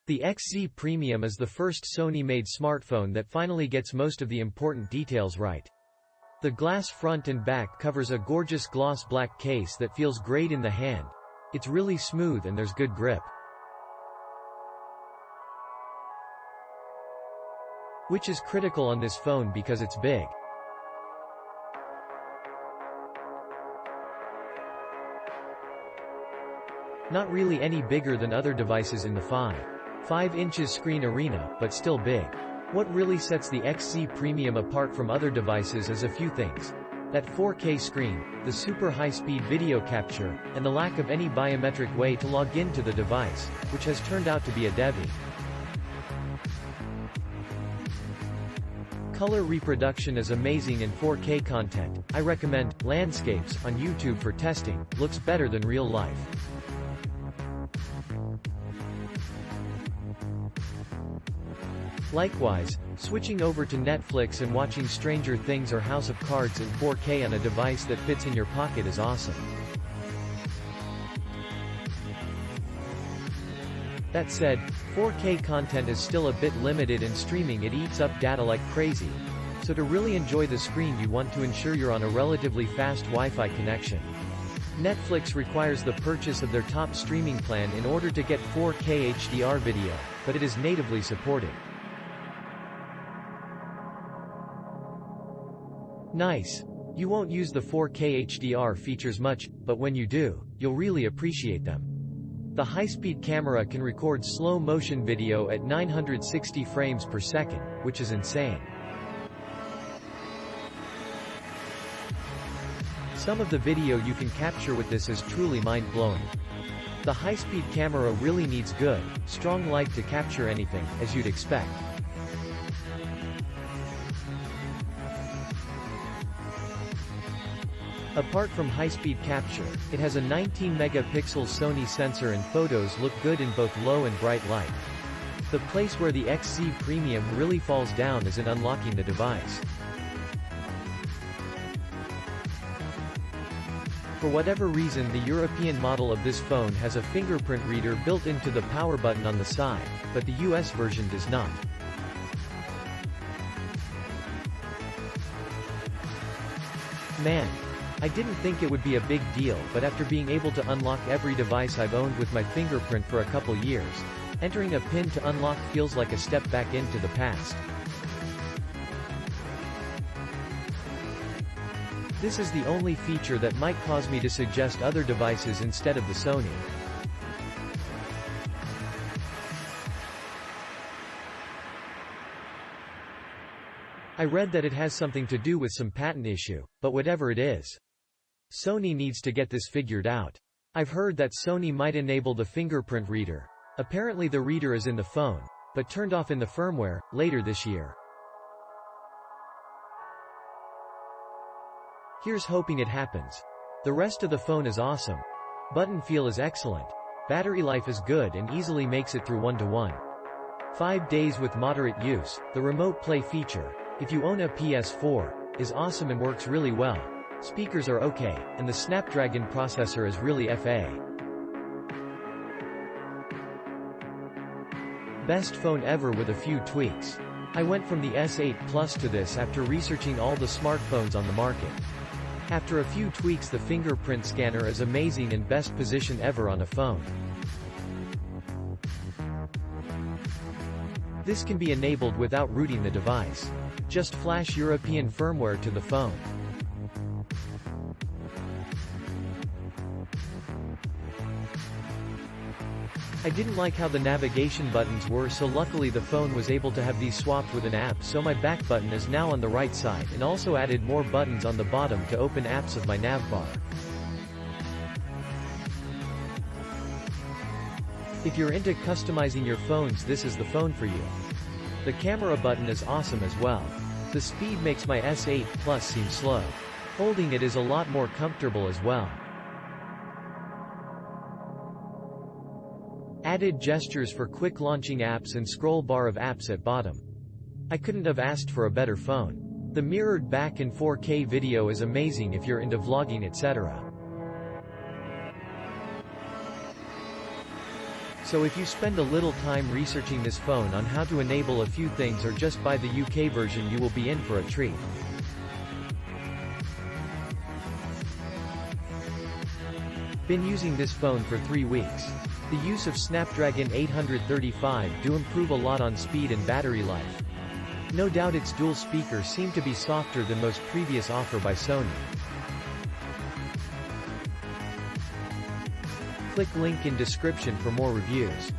The XZ Premium is the first Sony-made smartphone that finally gets most of the important details right. The glass front and back covers a gorgeous gloss black case that feels great in the hand. It's really smooth and there's good grip, which is critical on this phone because it's big. Not really any bigger than other devices in the 5 inches screen arena, but still big. What really sets the XZ Premium apart from other devices is a few things. That 4K screen, the super high-speed video capture, and the lack of any biometric way to log into the device, which has turned out to be a Devi. Color reproduction is amazing in 4K content. I recommend Landscapes on YouTube for testing, looks better than real life. Likewise, switching over to Netflix and watching Stranger Things or House of Cards in 4K on a device that fits in your pocket is awesome. That said, 4K content is still a bit limited and streaming it eats up data like crazy. So to really enjoy the screen you want to ensure you're on a relatively fast Wi-Fi connection. Netflix requires the purchase of their top streaming plan in order to get 4K HDR video, but it is natively supported. Nice. You won't use the 4K HDR features much, but when you do, you'll really appreciate them. The high-speed camera can record slow-motion video at 960 frames per second, which is insane. Some of the video you can capture with this is truly mind-blowing. The high-speed camera really needs good, strong light to capture anything, as you'd expect. Apart from high-speed capture, it has a 19-megapixel Sony sensor and photos look good in both low and bright light. The place where the XZ Premium really falls down is in unlocking the device. For whatever reason the European model of this phone has a fingerprint reader built into the power button on the side, but the US version does not. Man. I didn't think it would be a big deal, but after being able to unlock every device I've owned with my fingerprint for a couple years, entering a PIN to unlock feels like a step back into the past. This is the only feature that might cause me to suggest other devices instead of the Sony. I read that it has something to do with some patent issue, but whatever it is, Sony needs to get this figured out. I've heard that Sony might enable the fingerprint reader. Apparently the reader is in the phone, but turned off in the firmware, later this year. Here's hoping it happens. The rest of the phone is awesome. Button feel is excellent. Battery life is good and easily makes it through 1-to-1. 5 days with moderate use. The remote play feature, if you own a PS4, is awesome and works really well. Speakers are okay, and the Snapdragon processor is really FA. Best phone ever with a few tweaks. I went from the S8 Plus to this after researching all the smartphones on the market. After a few tweaks the fingerprint scanner is amazing and best position ever on a phone. This can be enabled without rooting the device. Just flash European firmware to the phone. I didn't like how the navigation buttons were, so luckily the phone was able to have these swapped with an app, so my back button is now on the right side, and also added more buttons on the bottom to open apps of my navbar. If you're into customizing your phones, this is the phone for you. The camera button is awesome as well. The speed makes my S8 Plus seem slow. Holding it is a lot more comfortable as well. Added gestures for quick launching apps and scroll bar of apps at bottom. I couldn't have asked for a better phone. The mirrored back and 4K video is amazing if you're into vlogging etc. So if you spend a little time researching this phone on how to enable a few things or just buy the UK version, you will be in for a treat. Been using this phone for 3 weeks. The use of Snapdragon 835 do improve a lot on speed and battery life. No doubt its dual speakers seem to be softer than most previous offer by Sony. Click link in description for more reviews.